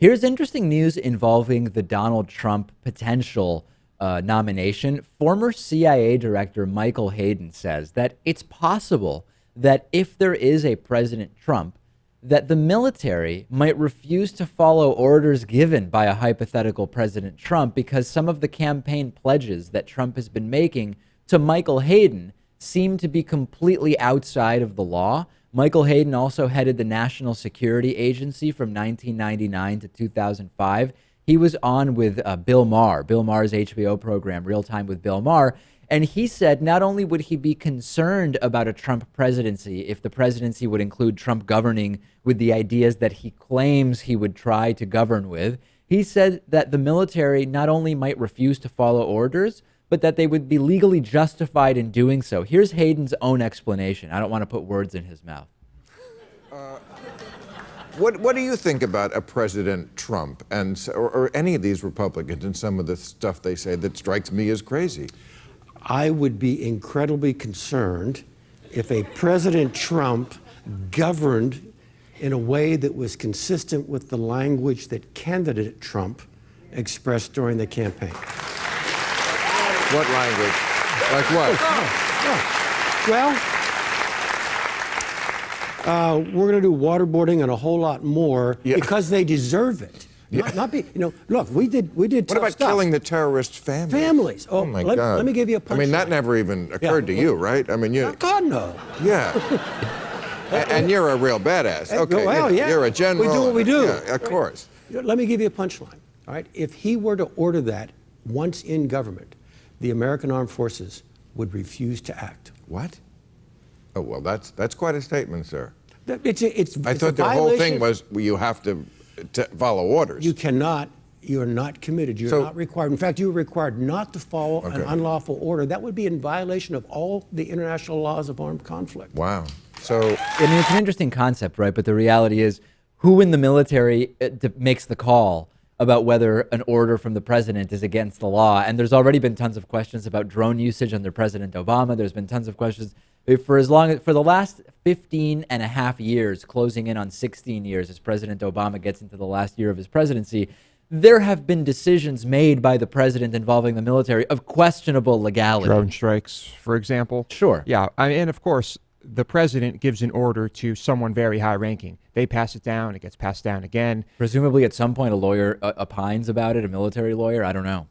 Here's interesting news involving the Donald Trump potential nomination. Former CIA Director Michael Hayden says that it's possible that if there is a President Trump, that the military might refuse to follow orders given by a hypothetical President Trump because some of the campaign pledges that Trump has been making to Michael Hayden seem to be completely outside of the law. Michael Hayden also headed the National Security Agency from 1999 to 2005. He was on with Bill Maher, Bill Maher's HBO program, Real Time with Bill Maher. And he said not only would he be concerned about a Trump presidency if the presidency would include Trump governing with the ideas that he claims he would try to govern with, he said that the military not only might refuse to follow orders, but that they would be legally justified in doing so. Here's Hayden's own explanation. I don't want to put words in his mouth. What do you think about a President Trump or any of these Republicans and some of the stuff they say that strikes me as crazy? I would be incredibly concerned if a President Trump governed in a way that was consistent with the language that candidate Trump expressed during the campaign. What language? Like what? Well, we're going to do waterboarding and a whole lot more Yeah. because they deserve it. Yeah. Not be, look, we did What tough about stuff. killing the terrorist families? Oh, my let, God. Let me give you a punchline. I mean, that never even occurred to you, right? I mean, God, no. Yeah. And you're a real badass. Okay. Well, yeah. You're a general. We do what we do. Yeah, of course. Let me give you a punchline. All right. If he were to order that once in government, the American Armed Forces would refuse to act. What? Oh, well, that's quite a statement, sir. It's I thought the whole thing was you have to follow orders. You cannot. You're not committed. You're not required. In fact, you're required not to follow an unlawful order. That would be in violation of all the international laws of armed conflict. Wow. So, I mean, it's an interesting concept, right? But the reality is, who in the military makes the call about whether an order from the president is against the law? And there's already been tons of questions about drone usage under President Obama. There's been tons of questions for the last 15 and a half years, closing in on 16 years as President Obama gets into the last year of his presidency. There have been decisions made by the president involving the military of questionable legality. Drone strikes, for example. Sure. Yeah, and of course, the president gives an order to someone very high-ranking. They pass it down, it gets passed down again. Presumably at some point a lawyer opines about it, a military lawyer, I don't know.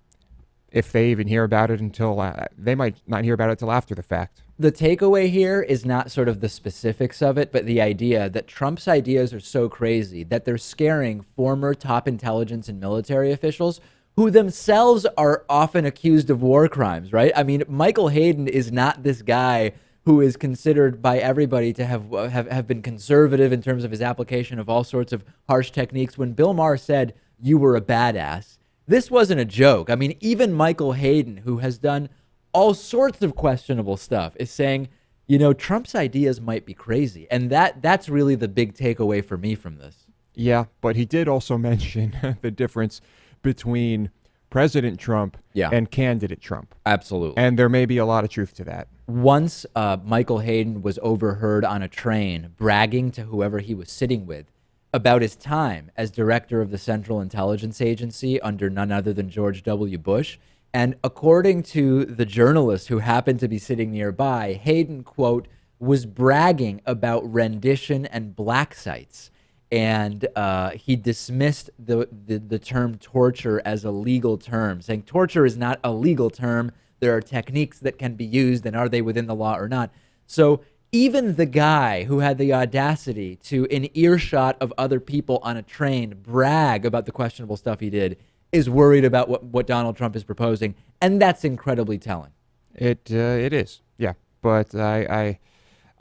If they even hear about it until, they might not hear about it until after the fact. The takeaway here is not sort of the specifics of it, but the idea that Trump's ideas are so crazy that they're scaring former top intelligence and military officials who themselves are often accused of war crimes, right? I mean, Michael Hayden is not this guy who is considered by everybody to have been conservative in terms of his application of all sorts of harsh techniques. When Bill Maher said, "You were a badass," this wasn't a joke. I mean, even Michael Hayden, who has done all sorts of questionable stuff, is saying, you know, Trump's ideas might be crazy. And that's really the big takeaway for me from this. Yeah, but he did also mention the difference between President Trump and candidate Trump. Absolutely. And there may be a lot of truth to that. Once Michael Hayden was overheard on a train bragging to whoever he was sitting with about his time as director of the Central Intelligence Agency under none other than George W. Bush. And according to the journalist who happened to be sitting nearby, Hayden, quote, was bragging about rendition and black sites. And he dismissed the term torture as a legal term, saying torture is not a legal term. There are techniques that can be used, and are they within the law or not? So even the guy who had the audacity to, in earshot of other people on a train, brag about the questionable stuff he did is worried about what Donald Trump is proposing, and that's incredibly telling. It is, yeah. But I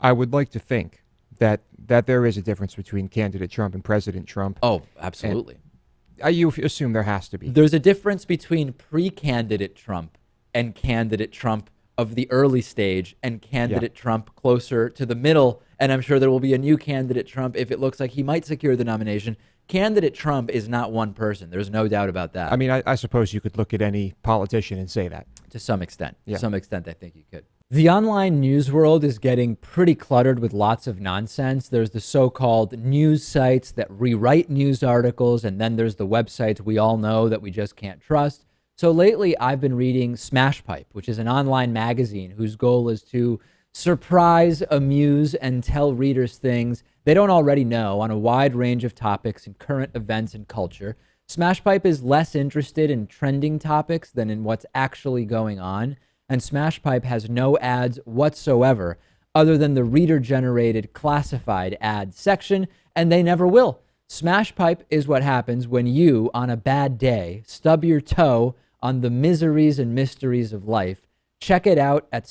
would like to think that there is a difference between candidate Trump and President Trump. Oh, absolutely. And you assume there has to be. There's a difference between pre-candidate Trump and candidate Trump of the early stage and candidate Trump closer to the middle. And I'm sure there will be a new candidate Trump if it looks like he might secure the nomination. Candidate Trump is not one person. There's no doubt about that. I mean, I suppose you could look at any politician and say that. To some extent. Yeah. To some extent, I think you could. The online news world is getting pretty cluttered with lots of nonsense. There's the so-called news sites that rewrite news articles, and then there's the websites we all know that we just can't trust. So lately, I've been reading Smash Pipe, which is an online magazine whose goal is to surprise, amuse, and tell readers things they don't already know on a wide range of topics in current events and culture. Smash Pipe is less interested in trending topics than in what's actually going on. And Smash Pipe has no ads whatsoever other than the reader-generated classified ad section, and they never will. Smash Pipe is what happens when you, on a bad day, stub your toe on the miseries and mysteries of life. Check it out at